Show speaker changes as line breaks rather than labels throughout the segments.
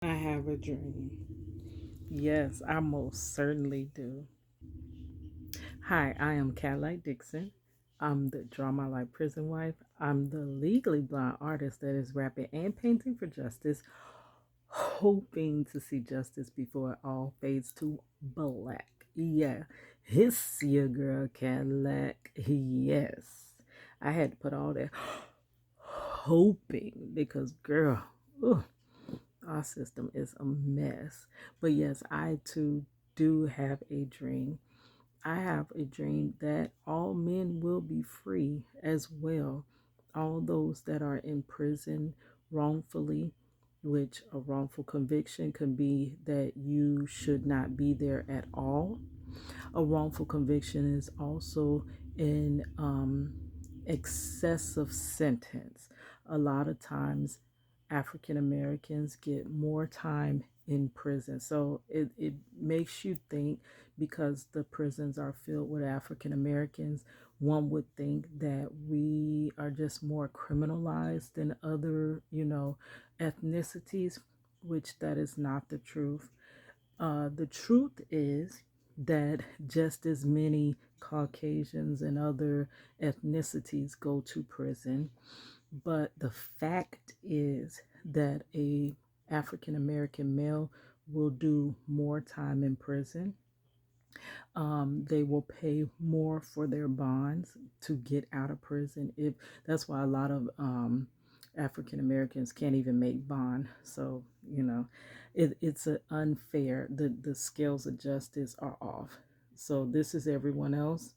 I have a dream. Yes, I most certainly do. Hi, I am Cadillac Dixon. I'm the Draw My Life Prison Wife. I'm the legally blind artist that is rapping and painting for justice, hoping to see justice before it all fades to black. Yeah, it's your girl Cadillac. Yes, I had to put all that hoping because, girl, ugh, our system is a mess. But yes, I too do have a dream. I have a dream that all men will be free as well. All those that are in prison wrongfully, which a wrongful conviction can be that you should not be there at all. A wrongful conviction is also an excessive sentence. A lot of times, African Americans get more time in prison. So it makes you think because the prisons are filled with African Americans, one would think that we are just more criminalized than other, ethnicities, which that is not the truth. The truth is that just as many Caucasians and other ethnicities go to prison, but the fact is that a African American male will do more time in prison. They will pay more for their bonds to get out of prison. If that's why a lot of African Americans can't even make bond. So it's unfair. The scales of justice are off. So this is everyone else.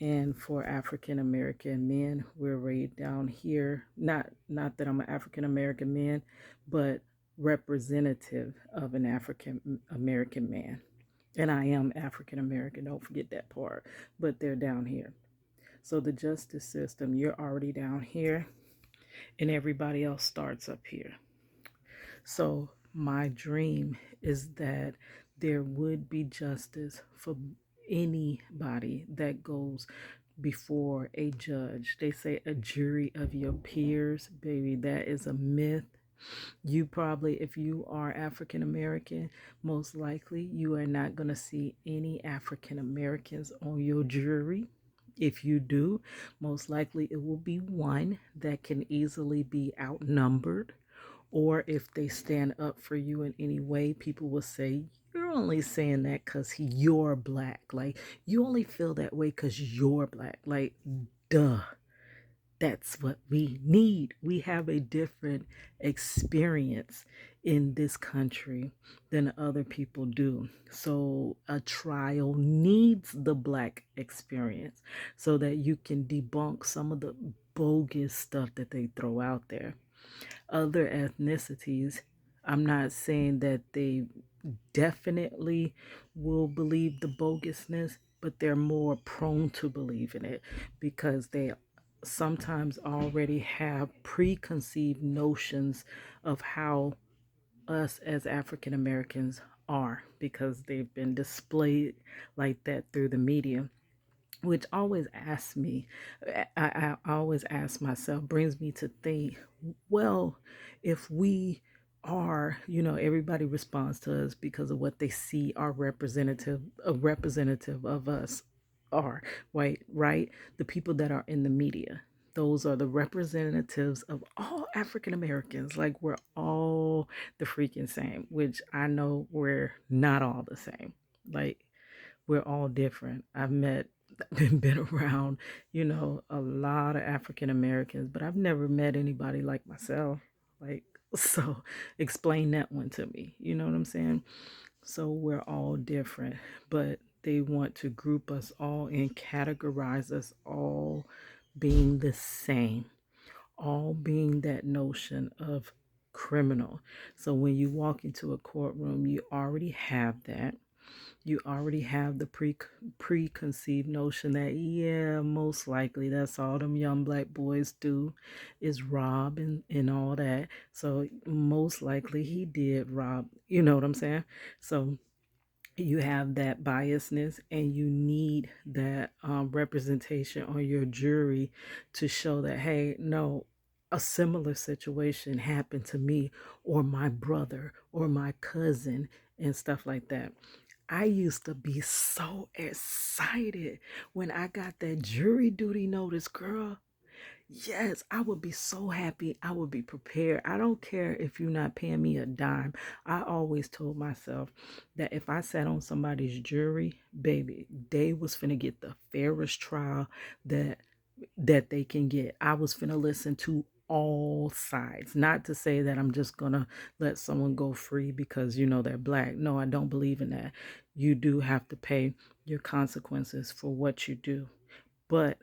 And for African American men, we're right down here. Not that I'm an African American man, but representative of an African American man. And I am African American, don't forget that part. But they're down here. So the justice system, you're already down here, and everybody else starts up here. So my dream is that there would be justice for anybody that goes before a judge. They say a jury of your peers, baby, that is a myth. You probably, if you are African American, most likely you are not going to see any African Americans on your jury. If you do, most likely it will be one that can easily be outnumbered. Or if they stand up for you in any way, people will say, you're only saying that because you're black. Like, you only feel that way because you're black. Like, duh. That's what we need. We have a different experience in this country than other people do. So a trial needs the black experience so that you can debunk some of the bogus stuff that they throw out there. Other ethnicities, I'm not saying that they definitely will believe the bogusness, but they're more prone to believe in it because they sometimes already have preconceived notions of how us as African Americans are because they've been displayed like that through the media, which always asks me, I always ask myself, brings me to think, well, if we are, everybody responds to us because of what they see our a representative of us are, right? Right? The people that are in the media. Those are the representatives of all African Americans. Like we're all the freaking same, which I know we're not all the same. Like we're all different. I've met, been around, a lot of African Americans, but I've never met anybody like myself. Like, so explain that one to me. You know what I'm saying? So we're all different, but they want to group us all and categorize us all being the same, all being that notion of criminal. So when you walk into a courtroom, you already have that. You already have the preconceived notion that, yeah, most likely that's all them young black boys do is rob and all that. So most likely he did rob. You know what I'm saying? So you have that biasness and you need that representation on your jury to show that, hey, no, a similar situation happened to me or my brother or my cousin and stuff like that. I used to be so excited when I got that jury duty notice, girl. Yes, I would be so happy. I would be prepared. I don't care if you're not paying me a dime. I always told myself that if I sat on somebody's jury, baby, they was finna get the fairest trial that they can get. I was finna listen to all sides. Not to say that I'm just gonna let someone go free because they're black. No, I don't believe in that. You do have to pay your consequences for what you do. But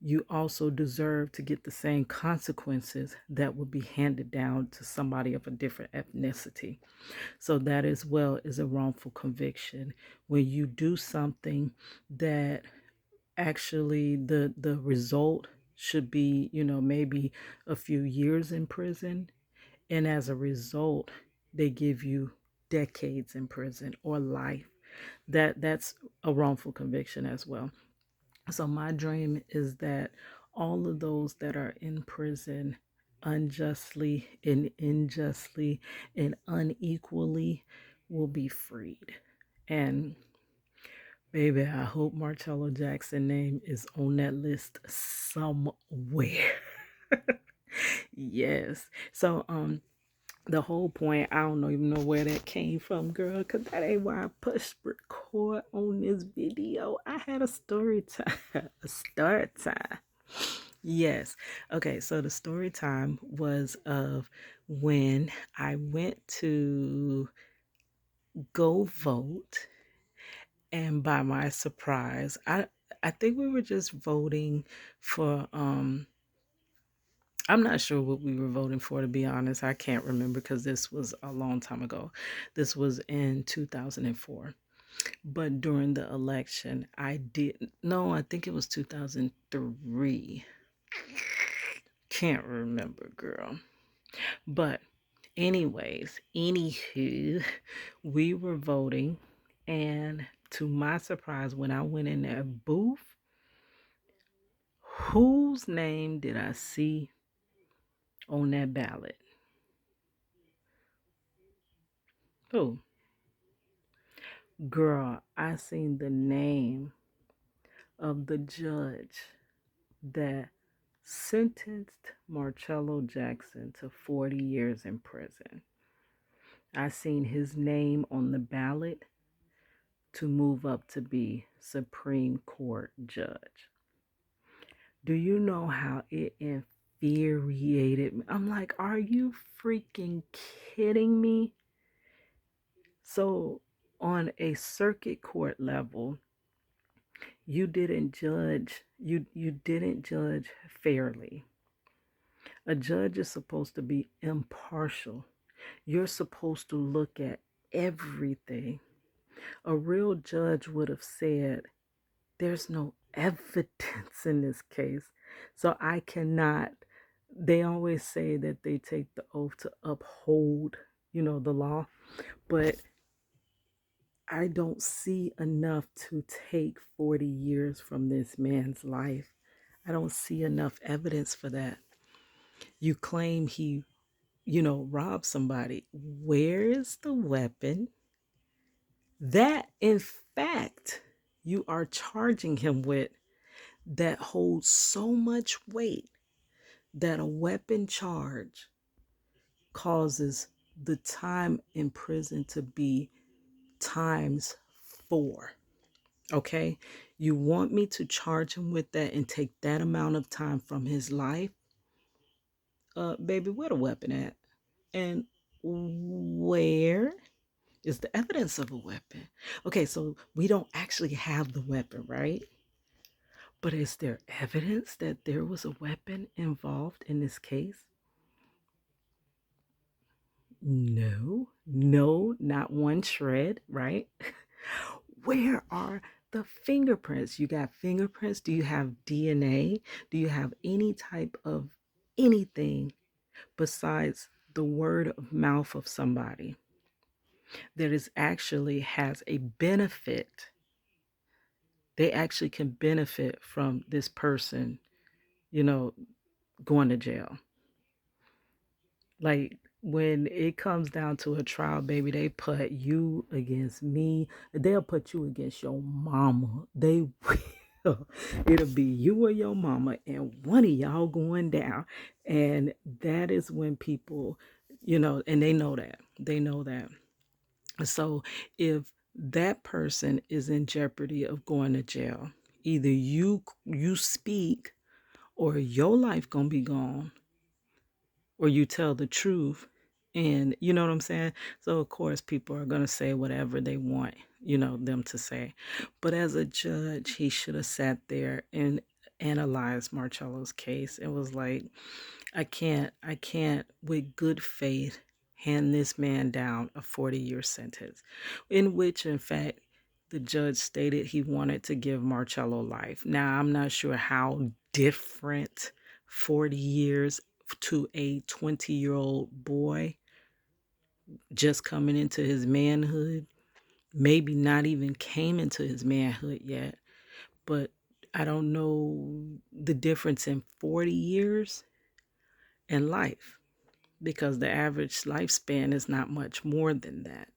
you also deserve to get the same consequences that would be handed down to somebody of a different ethnicity. So that as well is a wrongful conviction. When you do something that actually the result should be, maybe a few years in prison, and as a result, they give you decades in prison or life. That's a wrongful conviction as well. So my dream is that all of those that are in prison unjustly and unjustly and unequally will be freed. And baby, I hope Marcello Jackson name is on that list somewhere. Yes. So the whole point, I don't even know where that came from, girl, because that ain't why I pushed record on this video. I had a story time, a story time. Yes. Okay, so the story time was of when I went to go vote, and by my surprise, I think we were just voting for I'm not sure what we were voting for, to be honest. I can't remember because this was a long time ago. This was in 2004. But during the election, I didn't. No, I think it was 2003. Can't remember, girl. But, anyways, anywho, we were voting. And to my surprise, when I went in that booth, whose name did I see on that ballot? Who? Girl, I seen the name of the judge that sentenced Marcello Jackson to 40 years in prison. I seen his name on the ballot to move up to be Supreme Court judge. Do you know how it infuriated me? I'm like, are you freaking kidding me? So, on a circuit court level, you didn't judge fairly. A judge is supposed to be impartial. You're supposed to look at everything. A real judge would have said, there's no evidence in this case, so I cannot. They always say that they take the oath to uphold, the law, but I don't see enough to take 40 years from this man's life. I don't see enough evidence for that. You claim he, robbed somebody. Where is the weapon that, in fact, you are charging him with that holds so much weight that a weapon charge causes the time in prison to be times 4? Okay, you want me to charge him with that and take that amount of time from his life? Baby, where the weapon at? And where is the evidence of a weapon? Okay, so we don't actually have the weapon, right? But is there evidence that there was a weapon involved in this case? No, no, not one shred, right? Where are the fingerprints? You got fingerprints? Do you have DNA? Do you have any type of anything besides the word of mouth of somebody that is actually has a benefit? They actually can benefit from this person, you know, going to jail. Like when it comes down to a trial, baby, they put you against me. They'll put you against your mama. They will. It'll be you or your mama, and one of y'all going down. And that is when people, and they know that. They know that. So if that person is in jeopardy of going to jail, either you speak or your life gonna be gone, or you tell the truth. And you know what I'm saying? So of course people are going to say whatever they want, them to say. But as a judge, he should have sat there and analyzed Marcello's case. It was like, I can't with good faith hand this man down a 40-year sentence, in which in fact the judge stated he wanted to give Marcello life. Now I'm not sure how different 40 years to a 20-year-old boy just coming into his manhood, maybe not even came into his manhood yet, but I don't know the difference in 40 years and life, because the average lifespan is not much more than that.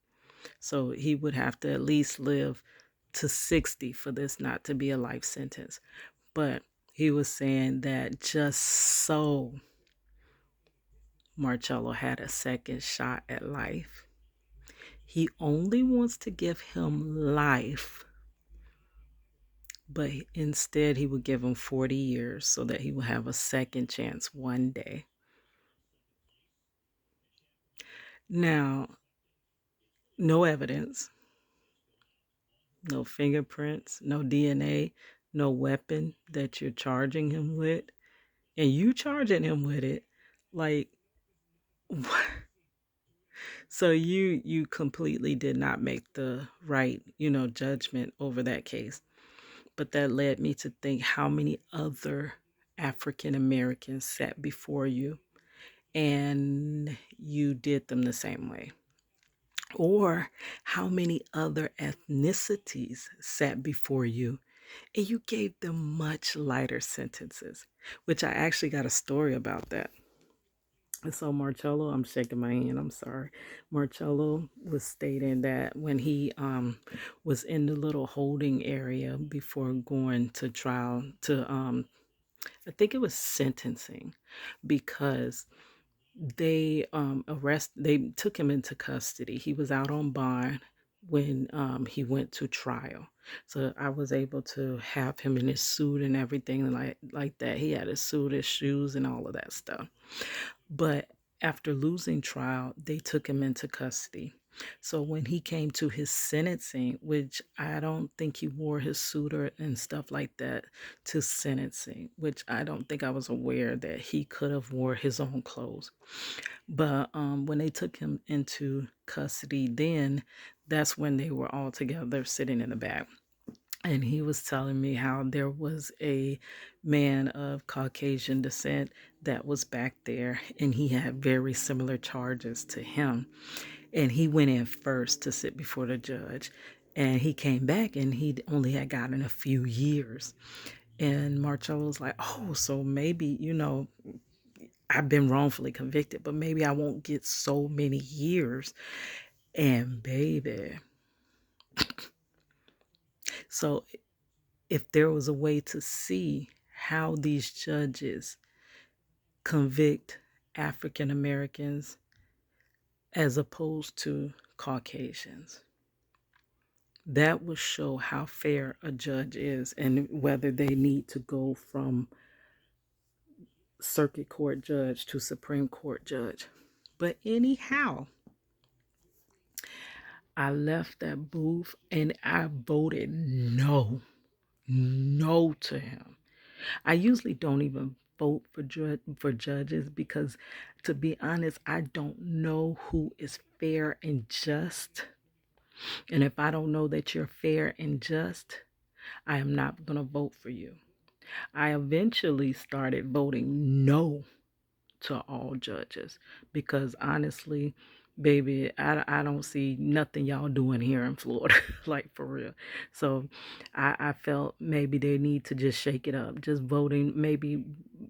So he would have to at least live to 60 for this not to be a life sentence. But he was saying that just so Marcello had a second shot at life, he only wants to give him life, but instead he would give him 40 years so that he will have a second chance one day. Now, no evidence, no fingerprints, no DNA, no weapon that you're charging him with, and you charging him with it. Like, what? So you completely did not make the right, judgment over that case. But that led me to think how many other African Americans sat before you and you did them the same way. Or how many other ethnicities sat before you and you gave them much lighter sentences, which I actually got a story about that. And so Marcello, I'm shaking my hand, I'm sorry. Marcello was stating that when he was in the little holding area before going to trial to I think it was sentencing, because they took him into custody. He was out on bond when he went to trial. So I was able to have him in his suit and everything like that. He had his suit, his shoes, and all of that stuff. But after losing trial, they took him into custody. So when he came to his sentencing, which I don't think he wore his suit and stuff like that to sentencing, which I don't think I was aware that he could have wore his own clothes. But when they took him into custody, then that's when they were all together sitting in the back. And he was telling me how there was a man of Caucasian descent that was back there, and he had very similar charges to him. And he went in first to sit before the judge. And he came back and he only had gotten a few years. And Marcello was like, oh, so maybe, I've been wrongfully convicted, but maybe I won't get so many years. And baby, so if there was a way to see how these judges convict African Americans as opposed to Caucasians, that will show how fair a judge is and whether they need to go from circuit court judge to Supreme Court judge. But anyhow, I left that booth and I voted no to him. I usually don't even vote for judges because, to be honest, I don't know who is fair and just. And if I don't know that you're fair and just, I am not going to vote for you. I eventually started voting no to all judges because honestly, baby, I don't see nothing y'all doing here in Florida, like for real. So I felt maybe they need to just shake it up. Just voting, maybe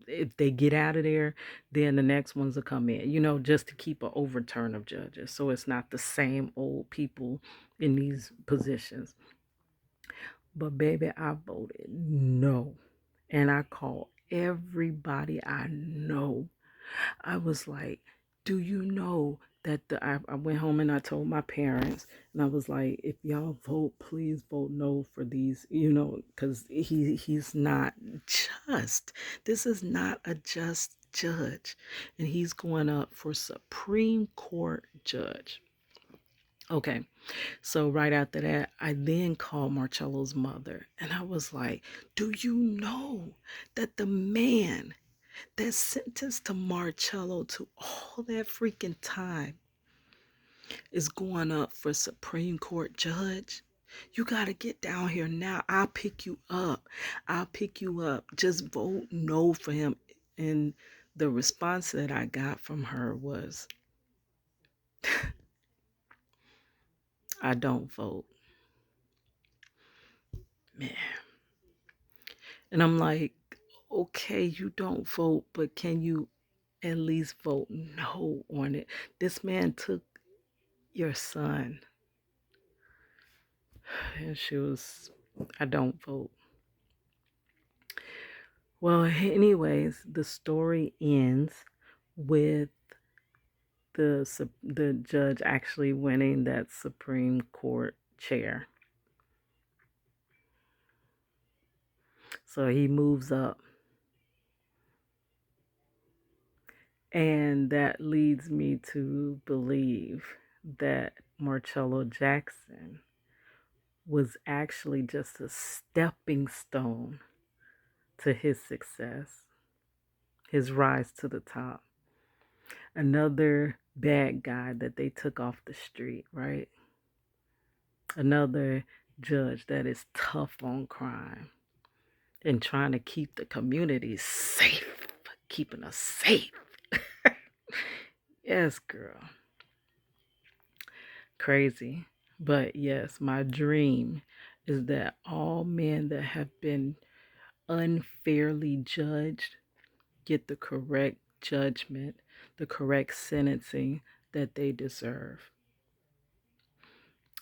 if they get out of there, then the next ones will come in, just to keep an overturn of judges. So it's not the same old people in these positions. But baby, I voted no. And I called everybody I know. I was like, do you know that I went home and I told my parents, and I was like, if y'all vote, please vote no for these, because he's not just. This is not a just judge. And he's going up for Supreme Court judge. Okay. So right after that, I then called Marcello's mother and I was like, do you know that the man that sentenced to Marcello to all that freaking time is going up for Supreme Court judge? You got to get down here now. I'll pick you up. I'll pick you up. Just vote no for him. And the response that I got from her was, I don't vote. Man. And I'm like, okay, you don't vote, but can you at least vote no on it? This man took your son. And she was, I don't vote. Well, anyways, the story ends with the judge actually winning that Supreme Court chair. So he moves up. And that leads me to believe that Marcello Jackson was actually just a stepping stone to his success, his rise to the top. Another bad guy that they took off the street, right? Another judge that is tough on crime and trying to keep the community safe, keeping us safe. Yes, girl. Crazy. But yes, my dream is that all men that have been unfairly judged get the correct judgment, the correct sentencing that they deserve.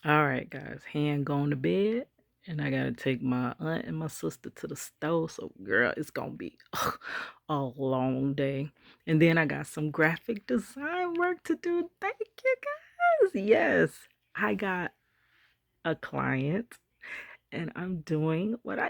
All right, guys, hand going to bed. And I got to take my aunt and my sister to the store. So, girl, it's going to be a long day. And then I got some graphic design work to do. Thank you, guys. Yes, I got a client and I'm doing what I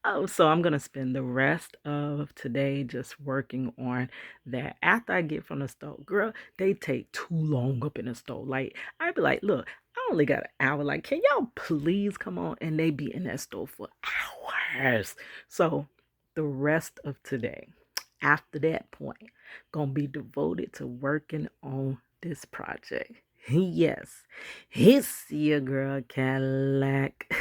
love. So I'm going to spend the rest of today just working on that. After I get from the store, girl, they take too long up in the store. Like, I'd be like, look, I only got an hour. Like, can y'all please come on? And they be in that store for hours. So the rest of today, after that point, going to be devoted to working on this project. Yes, it's your girl Cadillac.